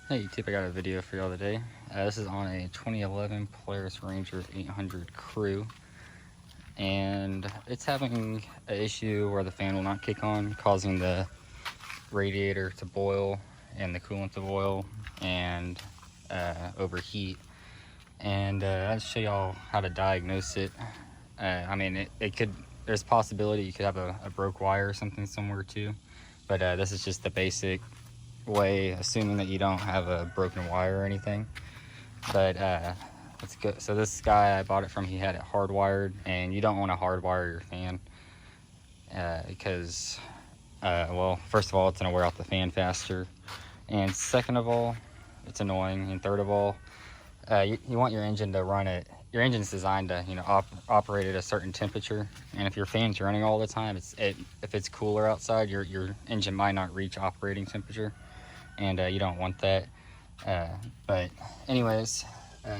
Hey YouTube, I got a video for y'all today. This is on a 2011 Polaris Ranger 800 Crew, and it's having an issue where the fan will not kick on, causing the radiator to boil and the coolant to boil and overheat. And I'll show y'all how to diagnose it. I mean, it could, there's a possibility you could have a broke wire or something somewhere too, but this is just the basic way, assuming that you don't have a broken wire or anything. But let's go. So this guy I bought it from, he had it hardwired, and you don't want to hardwire your fan because well, first of all, it's going to wear out the fan faster, and second of all, it's annoying, and third of all, you want your engine to run it. Your engine's designed to, operate at a certain temperature, and if your fan's running all the time, if it's cooler outside, your engine might not reach operating temperature, and you don't want that. But anyways,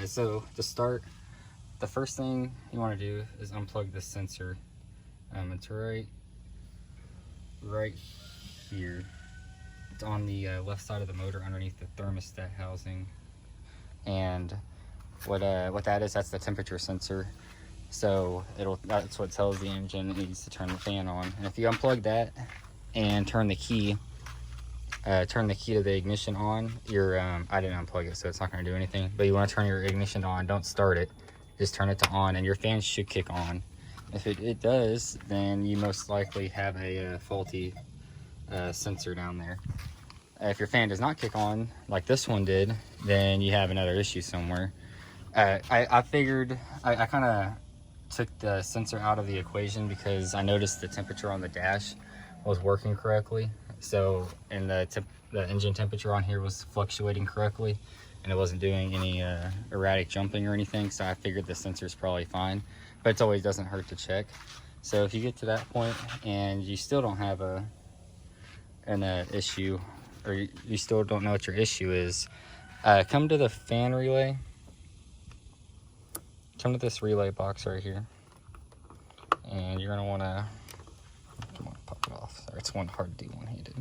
so to start, the first thing you want to do is unplug this sensor. It's right here. It's on the left side of the motor underneath the thermostat housing, and what that is, that's the temperature sensor. So that's what tells the engine it needs to turn the fan on. And if you unplug that and turn the key to the ignition on, I didn't unplug it, so it's not going to do anything, but you want to turn your ignition on. Don't start it, just turn it to on, and your fan should kick on. If it does, then you most likely have a faulty sensor down there. If your fan does not kick on like this one did, then you have another issue somewhere. I figured I kind of took the sensor out of the equation because I noticed the temperature on the dash was working correctly. So, and the engine temperature on here was fluctuating correctly, and it wasn't doing any erratic jumping or anything. So I figured the sensor is probably fine, but it always doesn't hurt to check. So if you get to that point and you still don't have an issue, or you still don't know what your issue is, come to the fan relay. Come to this relay box right here, and you're gonna want to pop it off. Sorry, it's hard to do one-handed.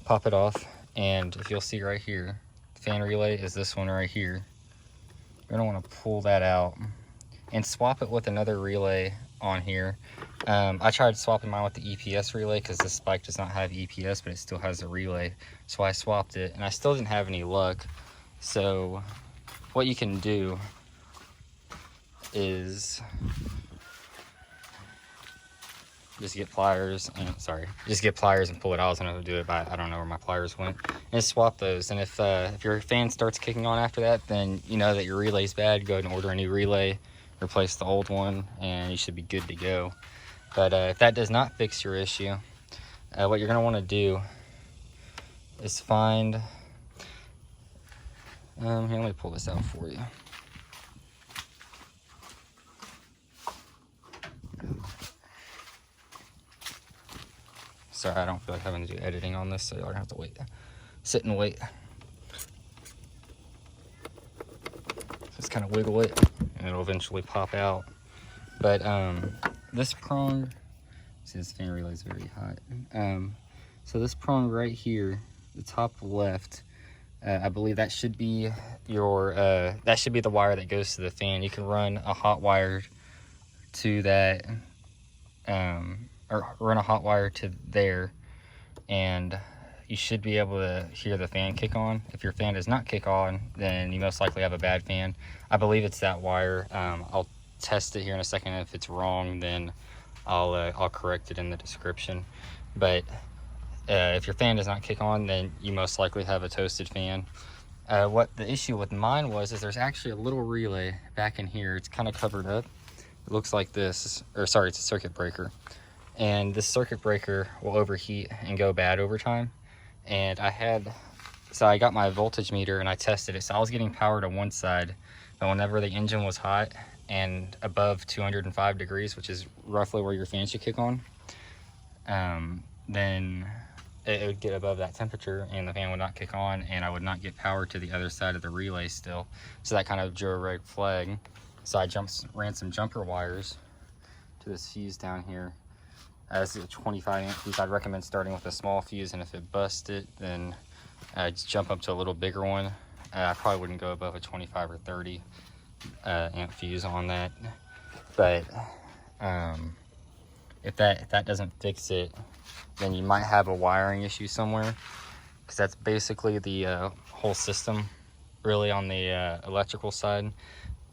Pop it off, and if you'll see right here, the fan relay is this one right here. You're gonna want to pull that out and swap it with another relay on here. I tried swapping mine with the EPS relay because this bike does not have EPS, but it still has a relay, so I swapped it, and I still didn't have any luck. So what you can do is just get pliers and pull it out. I was gonna do it, but I don't know where my pliers went, and swap those. And if your fan starts kicking on after that, then you know that your relay's bad. Go ahead and order a new relay, replace the old one, and you should be good to go. But if that does not fix your issue, what you're gonna want to do is find here, let me pull this out for you. Sorry, I don't feel like having to do editing on this, so y'all are gonna have to sit and wait. Just kind of wiggle it, and it'll eventually pop out. But this prong, see, this fan relay is very hot. So this prong right here, the top left, I believe that should be the wire that goes to the fan. You can run a hot wire to that, or run a hot wire to there, and you should be able to hear the fan kick on. If your fan does not kick on, then you most likely have a bad fan. I believe it's that wire. I'll test it here in a second. If it's wrong, then I'll correct it in the description. But if your fan does not kick on, then you most likely have a toasted fan. What the issue with mine was is there's actually a little relay back in here. It's kind of covered up. It looks like this, or sorry, it's a circuit breaker. And this circuit breaker will overheat and go bad over time. And I got my voltage meter and I tested it. So I was getting power to one side, but whenever the engine was hot and above 205 degrees, which is roughly where your fan should kick on, then it would get above that temperature and the fan would not kick on, and I would not get power to the other side of the relay still. So that kind of drew a red flag. So I ran some jumper wires to this fuse down here. This is a 25 amp fuse. I'd recommend starting with a small fuse, and if it busted, then just jump up to a little bigger one. I probably wouldn't go above a 25 or 30 amp fuse on that, but if that doesn't fix it, then you might have a wiring issue somewhere, because that's basically the whole system really on the electrical side.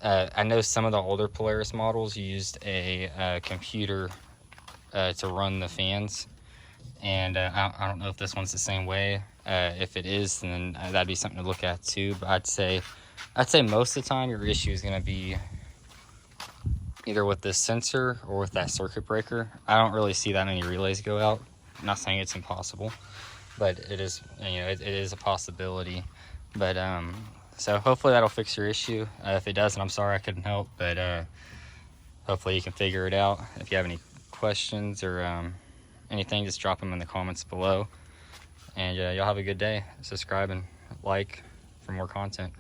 I know some of the older Polaris models used a computer to run the fans, and I don't know if this one's the same way. If it is, then that'd be something to look at too. But I'd say most of the time your issue is going to be either with this sensor or with that circuit breaker. I don't really see that many relays go out. I'm not saying it's impossible, but it is, you know, it is a possibility. But so hopefully that'll fix your issue. If it doesn't, I'm sorry I couldn't help, but hopefully you can figure it out. If you have any questions or anything, just drop them in the comments below. And y'all have a good day. Subscribe and like for more content.